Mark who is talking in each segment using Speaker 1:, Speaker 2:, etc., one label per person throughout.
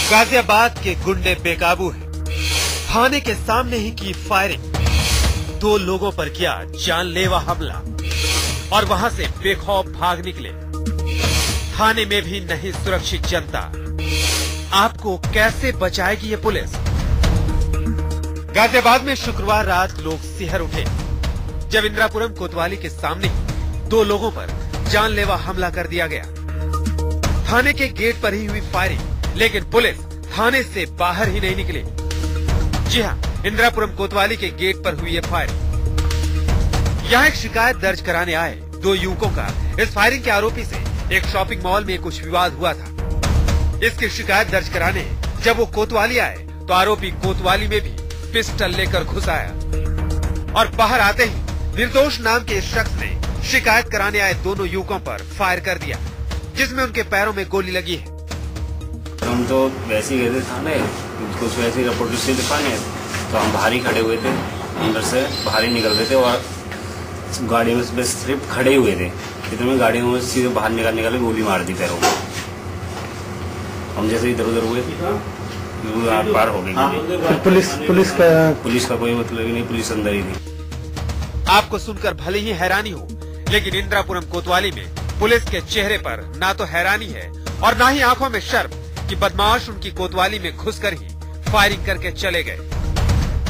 Speaker 1: गाजियाबाद के गुंडे बेकाबू हैं। थाने के सामने ही की फायरिंग, 2 लोगों पर किया जानलेवा हमला और वहां से बेखौफ भाग निकले। थाने में भी नहीं सुरक्षित जनता, आपको कैसे बचाएगी ये पुलिस? गाजियाबाद में शुक्रवार रात लोग सिहर उठे जब इंदिरापुरम कोतवाली के सामने 2 लोगों पर जानलेवा हमला कर दिया गया। थाने के गेट पर ही हुई फायरिंग, लेकिन पुलिस थाने से बाहर ही नहीं निकली। जी हां, इंदिरापुरम कोतवाली के गेट पर हुई ये फायरिंग। यहां एक शिकायत दर्ज कराने आए 2 युवकों का इस फायरिंग के आरोपी से एक शॉपिंग मॉल में कुछ विवाद हुआ था। इसकी शिकायत दर्ज कराने जब वो कोतवाली आए तो आरोपी कोतवाली में भी पिस्टल लेकर घुस आया और बाहर आते ही निर्दोष नाम के इस शख्स ने शिकायत कराने आए दोनों युवकों पर फायर कर दिया, जिसमें उनके पैरों में गोली लगी है।
Speaker 2: हम तो वैसे ही गए थे थाने, कुछ वैसे ही रिपोर्ट से दिखाने, तो हम बाहर ही खड़े हुए थे, अंदर से बाहर ही निकल रहे थे और गाड़ी में बस सिर्फ खड़े हुए थे। इतने गाड़ियों में सीधे बाहर निकाले गोली मार दी पैरों में। हम जैसे इधर उधर हुए पार हो गई। पुलिस का कोई मतलब ही नहीं, पुलिस अंदर ही थी।
Speaker 1: आपको सुनकर भले ही हैरानी हो, लेकिन इंदिरापुरम कोतवाली में पुलिस के चेहरे पर ना तो हैरानी है और ना ही आंखों में शर्म कि बदमाश उनकी कोतवाली में घुसकर ही फायरिंग करके चले गए।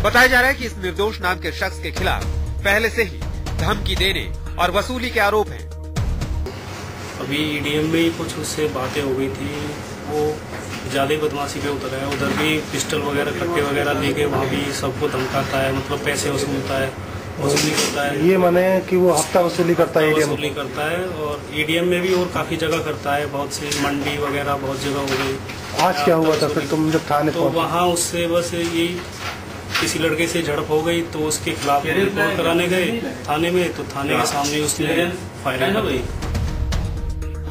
Speaker 1: बताया जा रहा है कि इस निर्दोष नाम के शख्स के खिलाफ पहले से ही धमकी देने और वसूली के आरोप हैं।
Speaker 3: अभी ईडीएम में ही कुछ उससे बातें हो गई थी, वो ज्यादा बदमाशी पे उतर है। उधर भी पिस्टल वगैरह कट्टे वगैरह लेके वहाँ भी सबको धमकाता है, मतलब पैसे वसूलता है, वसूली करता है।
Speaker 4: ये माने कि वो हफ्ता वसूली करता है,
Speaker 3: वसूली करता है। और ईडीएम में भी और काफी जगह करता है, बहुत सी मंडी वगैरह बहुत जगह हो गई।
Speaker 4: आज क्या हुआ था फिर तुम जब थाने
Speaker 3: तो वहाँ उससे बस यही किसी लड़के से झड़प हो गई, तो उसके खिलाफ रिपोर्ट कराने गए थाने में, तो थाने के सामने उसने फायरिंग कर दी।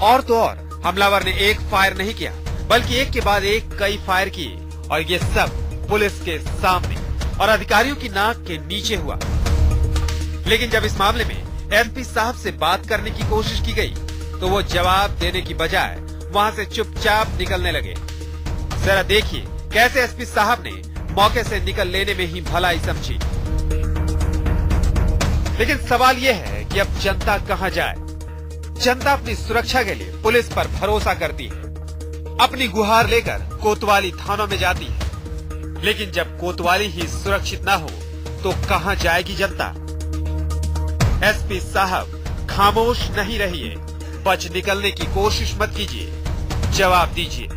Speaker 1: और तो और हमलावर ने एक फायर नहीं किया, बल्कि एक के बाद एक कई फायर किए, और ये सब पुलिस के सामने और अधिकारियों की नाक के नीचे हुआ। लेकिन जब इस मामले में एसपी साहब से बात करने की कोशिश की गई, तो वो जवाब देने की बजाय वहां से चुपचाप निकलने लगे। जरा देखिए कैसे एसपी साहब ने मौके से निकल लेने में ही भलाई समझी। लेकिन सवाल ये है कि अब जनता कहां जाए? जनता अपनी सुरक्षा के लिए पुलिस पर भरोसा करती है, अपनी गुहार लेकर कोतवाली थानों में जाती है। लेकिन जब कोतवाली ही सुरक्षित ना हो तो कहां जाएगी जनता? एसपी साहब खामोश नहीं रहिए, बच निकलने की कोशिश मत कीजिए, जवाब दीजिए।